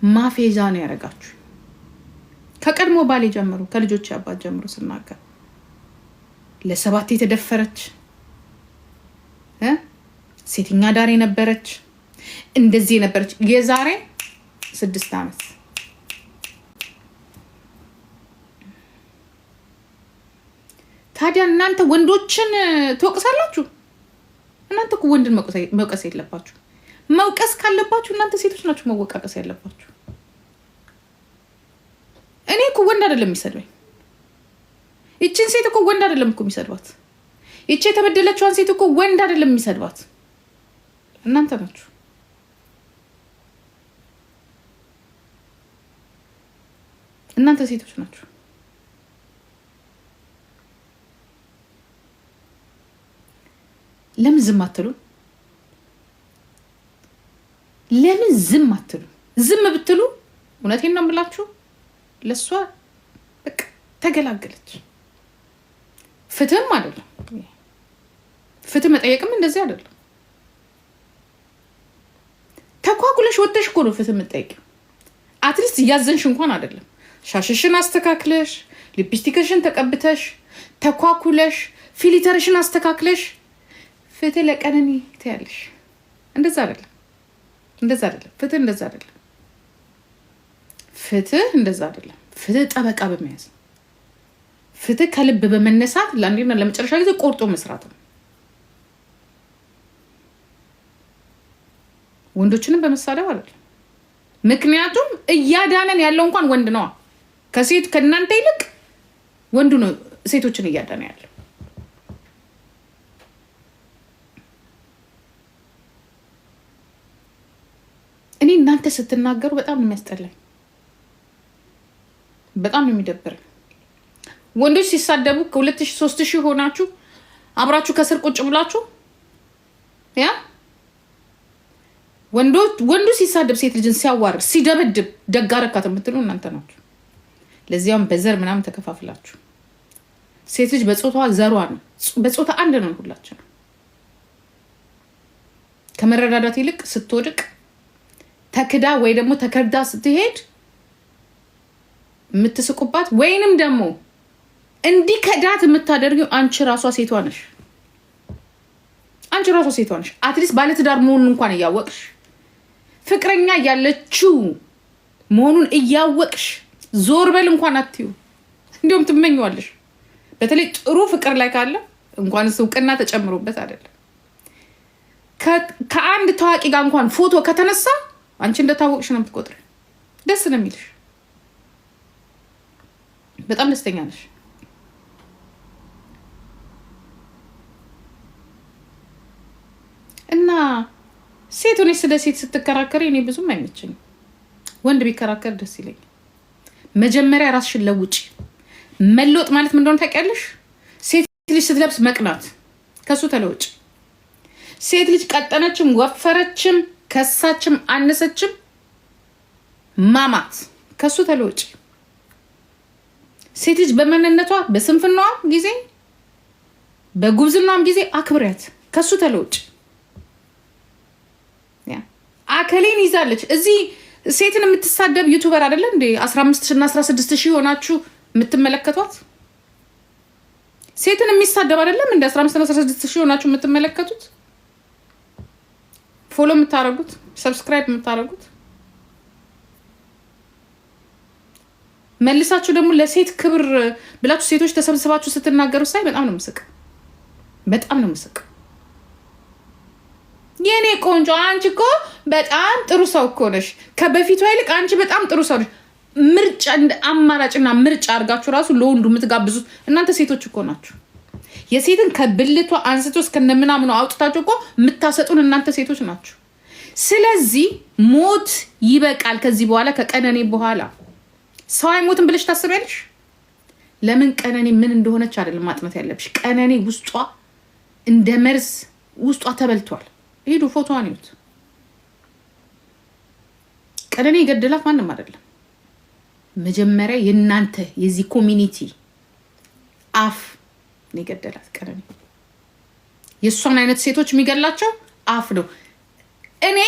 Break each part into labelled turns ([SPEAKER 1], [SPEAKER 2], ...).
[SPEAKER 1] ማፌዛ ነው ያረጋችሁ። ከቀድሞ ባሌ ጀምሮ ከልጆች አባት ጀምሮ ስናገር ለሰባት የተደፈረች ሴትኛ ዳር ነበረች፣ እንደዚህ ነበረች። የዛሬ 6 ዓመት ታዲያ እናንተ ወንዶችን ትወቅሳላችሁ? እናንተ እኮ ወንድን መውቀስ የለባችሁ። መውቀስ ካለባችሁ እናንተ ሴቶች ናችሁ መወቃቀስ ያለባችሁ። እኔ እኮ ወንድ አይደለም የሚሰድበኝ። ይችን ሴት እኮ ወንድ አይደለም እኮ የሚሰድባት። ይቺ የተበደለችዋን ሴት እኮ ወንድ አይደለም የሚሰድባት፣ እናንተ ናችሁ። እናንተ ሴቶች ናችሁ። ለምን ዝም አትሉ? ለምን ዝም አትሉ? ዝም ብትሉ እውነቴን ነው የምላችሁ ለሷ በቃ ተገላገለች። ፍትህም አይደለም፣ ፍትህ መጠየቅም እንደዚህ አይደለም። ተኳኩለሽ ወጥተሽ እኮ ነው ፍትህ የምትጠይቂው። አትሊስት እያዘንሽ እንኳን አይደለም። ሻሽሽን አስተካክለሽ፣ ሊፕስቲክሽን ተቀብተሽ፣ ተኳኩለሽ፣ ፊሊተርሽን አስተካክለሽ ፍትህ ለቀነኒ ትያለሽ። እንደዛ አይደለም፣ እንደዛ አይደለም። ፍትህ እንደዛ አይደለም። ፍትህ እንደዛ አይደለም። ፍትህ ጠበቃ በመያዝ ፍትህ ከልብ በመነሳት ለአንዴና ለመጨረሻ ጊዜ ቆርጦ መስራት ነው። ወንዶችንም በመሳደብ አይደለም። ምክንያቱም እያዳነን ያለው እንኳን ወንድ ነው። ከሴት ከእናንተ ይልቅ ወንዱ ነው ሴቶችን እያዳነ ያለው። እኔ እናንተ ስትናገሩ በጣም ነው የሚያስጠላኝ፣ በጣም ነው የሚደብረኝ። ወንዶች ሲሳደቡ ከ2000 3000 ሆናችሁ አብራችሁ ከስር ቁጭ ብላችሁ ያ ወንዱ ሲሳደብ ሴት ልጅን ሲያዋርድ ሲደበድብ ደጋረካት የምትሉ እናንተ ናችሁ። ለዚያም በዘር ምናምን ተከፋፍላችሁ ሴት ልጅ በጾታዋ ዘሯ ነው፣ በጾታ አንድ ነው ሁላችን። ከመረዳዳት ይልቅ ስትወድቅ ተክዳ ወይ ደግሞ ተከዳ ስትሄድ የምትስቁባት ወይንም ደግሞ እንዲከዳት የምታደርጊው አንቺ ራሷ ሴቷ ነሽ። አንቺ ራሷ ሴቷ ነሽ። አትሊስት ባለትዳር መሆኑን እንኳን እያወቅሽ ፍቅረኛ ያለችው መሆኑን እያወቅሽ ዞር በል እንኳን አትዩ። እንዲሁም ትመኘዋለሽ። በተለይ ጥሩ ፍቅር ላይ ካለ እንኳን እውቅና ተጨምሮበት አይደለም ከአንድ ታዋቂ ጋር እንኳን ፎቶ ከተነሳ አንቺ እንደታወቅሽ ነው የምትቆጥሪ። ደስ ነው የሚልሽ። በጣም ደስተኛ ነሽ። እና ሴት ሆነሽ ስለ ሴት ስትከራከሪ እኔ ብዙም አይመቸኝም። ወንድ ቢከራከር ደስ ይለኛል። መጀመሪያ ራስሽን ለውጪ። መለወጥ ማለት ምን እንደሆነ ታውቂያለሽ? ሴት ልጅ ስትለብስ መቅናት፣ ከሱ ተለውጪ። ሴት ልጅ ቀጠነችም ወፈረችም ከሳችም አነሰችም ማማት፣ ከሱ ተለውጪ። ሴት ልጅ በመነነቷ በስንፍናዋም ጊዜ በጉብዝናዋም ጊዜ አክብሪያት፣ ከሱ ተለውጪ። አከሌን ይዛለች እዚህ ሴትን የምትሳደብ ዩቲዩበር አይደለ እንዴ 15 እና 16 ሺህ ሆናችሁ የምትመለከቷት? ሴትን የሚሳደብ አይደለም እንደ 15 እና 16 ሺህ ሆናችሁ የምትመለከቱት? ፎሎ የምታረጉት፣ ሰብስክራይብ የምታረጉት? መልሳችሁ ደግሞ ለሴት ክብር ብላችሁ ሴቶች ተሰብስባችሁ ስትናገሩ ሳይ በጣም ነው ምስቅ፣ በጣም ነው ምስቅ። የኔ ቆንጆ አንቺ እኮ በጣም ጥሩ ሰው እኮ ነሽ፣ ከበፊቷ ይልቅ አንቺ በጣም ጥሩ ሰው ነሽ። ምርጫ እንደ አማራጭና ምርጫ አድርጋችሁ ራሱ ለወንዱ የምትጋብዙት እናንተ ሴቶች እኮ ናችሁ። የሴትን ከብልቷ አንስቶ እስከነምናምኑ አውጥታችሁ እኮ የምታሰጡን እናንተ ሴቶች ናችሁ። ስለዚህ ሞት ይበቃል። ከዚህ በኋላ ከቀነኔ በኋላ ሰው አይሞትም ብለሽ ታስቢያለሽ? ለምን ቀነኔ ምን እንደሆነች አይደለም ማጥናት ያለብሽ። ቀነኔ ውስጧ እንደ መርዝ ውስጧ ተበልቷል። ሄዱ ፎቶዋን ይዩት። ቀነኔ የገደላት ማንም አይደለም። መጀመሪያ የእናንተ የዚህ ኮሚኒቲ አፍ ነው የገደላት ቀነኔ። የእሷን አይነት ሴቶች የሚገላቸው አፍ ነው። እኔ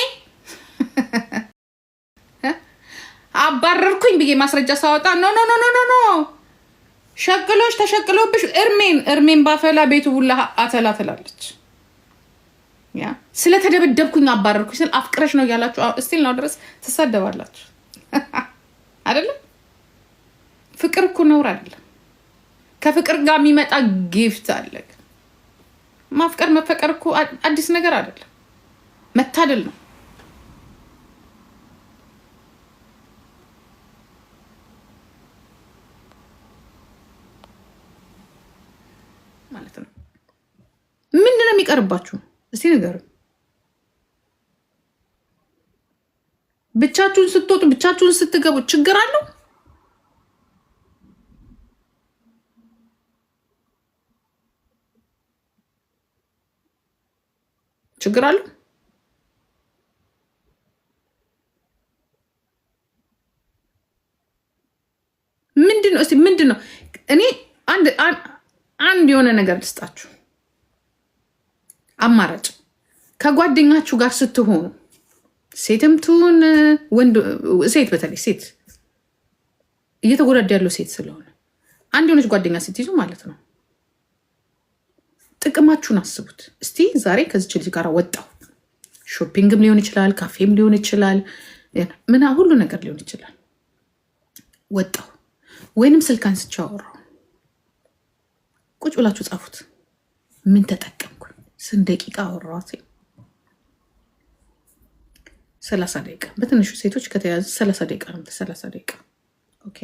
[SPEAKER 1] አባረርኩኝ ብዬ ማስረጃ ሳወጣ ኖ ኖ ኖ ኖ ኖ ሸቅሎች ተሸቅሎብሽ እርሜን ባፈላ ቤቱ ሁላ አተላ ትላለች። ያ ስለተደበደብኩኝ አባረርኩኝ ስል አፍቅረሽ ነው ያላችሁ እስቲል ነው ድረስ ትሳደባላችሁ አይደለም? ፍቅር እኮ ነውር አይደለም። ከፍቅር ጋር የሚመጣ ጊፍት አለ። ማፍቀር መፈቀር እኮ አዲስ ነገር አይደለም፣ መታደል ነው ማለት ነው። ምንድን ነው የሚቀርባችሁ? እስቲ ንገሩ። ብቻችሁን ስትወጡ ብቻችሁን ስትገቡ ችግር አለው? ችግር አለው? ምንድነው? እስቲ ምንድነው? እኔ አንድ የሆነ ነገር ልስጣችሁ አማራጭ። ከጓደኛችሁ ጋር ስትሆኑ ሴትም ትሁን ወንድ፣ ሴት በተለይ ሴት እየተጎዳዳ ያለው ሴት ስለሆነ አንድ የሆነች ጓደኛ ስትይዙ ማለት ነው ጥቅማችሁን አስቡት። እስቲ ዛሬ ከዚች ልጅ ጋር ወጣሁ፣ ሾፒንግም ሊሆን ይችላል፣ ካፌም ሊሆን ይችላል፣ ሁሉ ነገር ሊሆን ይችላል። ወጣሁ ወይንም ስልክ አንስቼ አወራሁ። ቁጭ ብላችሁ ጻፉት። ምን ተጠቀምኩ? ስንት ደቂቃ አወራኋት? 30 ደቂቃ። በትንሹ ሴቶች ከተያዘ 30 ደቂቃ ነው። 30 ደቂቃ ኦኬ።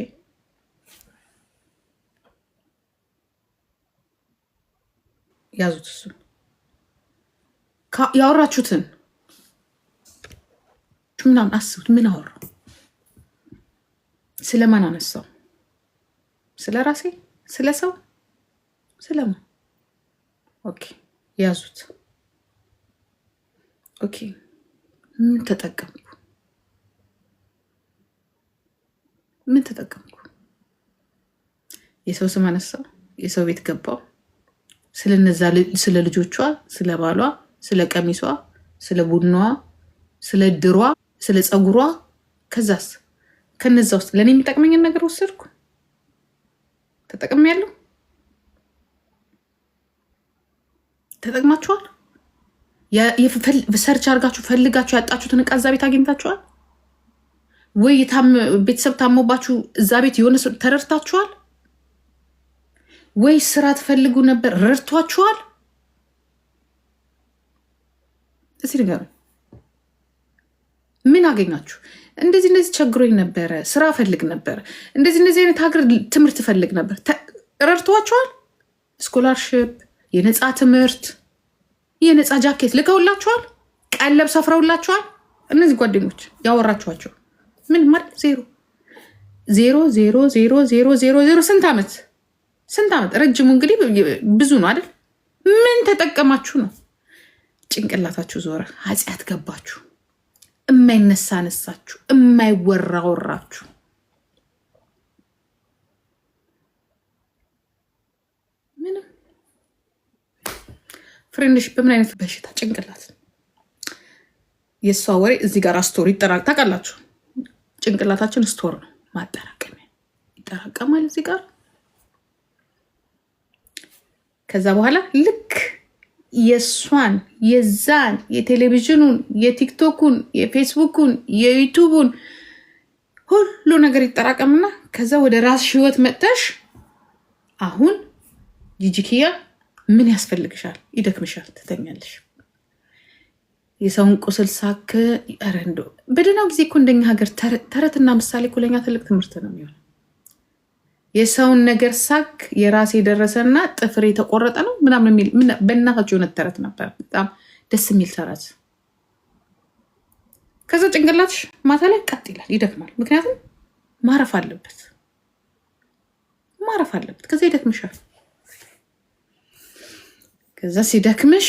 [SPEAKER 1] ያዙት። እሱ ያወራችሁትን ምናምን አስቡት። ምን አወራው? ስለማን አነሳው? ስለ ራሴ? ስለ ሰው? ስለማን? ኦኬ ያዙት። ኦኬ ምን ተጠቀምኩ? ምን ተጠቀምኩ? የሰው ስም አነሳው? የሰው ቤት ገባው? ስለ ልጆቿ፣ ስለ ባሏ፣ ስለ ቀሚሷ፣ ስለ ቡናዋ፣ ስለ ድሯ፣ ስለ ፀጉሯ። ከዛስ ከነዛ ውስጥ ለእኔ የሚጠቅመኝን ነገር ወሰድኩ? ተጠቅሜያለሁ? ተጠቅማችኋል? ሰርች አድርጋችሁ ፈልጋችሁ ያጣችሁትን እቃ እዛ ቤት አግኝታችኋል ወይ? ቤተሰብ ታሞባችሁ እዛ ቤት የሆነ ተረድታችኋል ወይ? ስራ ትፈልጉ ነበር ረድቷችኋል? እስኪ ንገሩኝ። ምን አገኛችሁ? እንደዚህ ቸግሮኝ ነበረ፣ ስራ ፈልግ ነበር፣ እንደዚህ አይነት ሀገር ትምህርት ፈልግ ነበር፣ ረድቷችኋል? ስኮላርሽፕ፣ የነፃ ትምህርት፣ የነፃ ጃኬት ልከውላችኋል? ቀለብ ሰፍረውላችኋል? እነዚህ ጓደኞች ያወራችኋቸው ምን ማለት? ዜሮ ዜሮ ዜሮ ዜሮ ዜሮ ዜሮ ዜሮ። ስንት ዓመት? ረጅሙ እንግዲህ ብዙ ነው አይደል? ምን ተጠቀማችሁ ነው? ጭንቅላታችሁ ዞረ፣ ኃጢአት ገባችሁ፣ እማይነሳ ነሳችሁ፣ እማይወራ ወራችሁ። ምንም ፍሬንድሽ በምን አይነት በሽታ ጭንቅላት የእሷ ወሬ እዚህ ጋር ስቶሪ ታውቃላችሁ። ጭንቅላታችን ስቶር ነው፣ ማጠራቀሚያ ይጠራቀማል እዚህ ጋር። ከዛ በኋላ ልክ የእሷን የዛን የቴሌቪዥኑን የቲክቶኩን የፌስቡኩን የዩቱቡን ሁሉ ነገር ይጠራቀምና ከዛ ወደ ራስሽ ህይወት መጥተሽ አሁን ጂጂኪያ ምን ያስፈልግሻል? ይደክምሻል፣ ትተኛለሽ። የሰውን ቁስል ሳክ ረንዶ በደህናው ጊዜ እኮ እንደኛ ሀገር ተረትና ምሳሌ እኮ ለኛ ትልቅ ትምህርት ነው የሚሆን። የሰውን ነገር ሳክ የራሴ የደረሰና ጥፍሬ የተቆረጠ ነው ምናምን የሚል በእናታቸው የሆነ ተረት ነበር። በጣም ደስ የሚል ተረት። ከዛ ጭንቅላትሽ ማታ ላይ ቀጥ ይላል፣ ይደክማል። ምክንያቱም ማረፍ አለበት። ከዛ ይደክምሻል። ከዛ ሲደክምሽ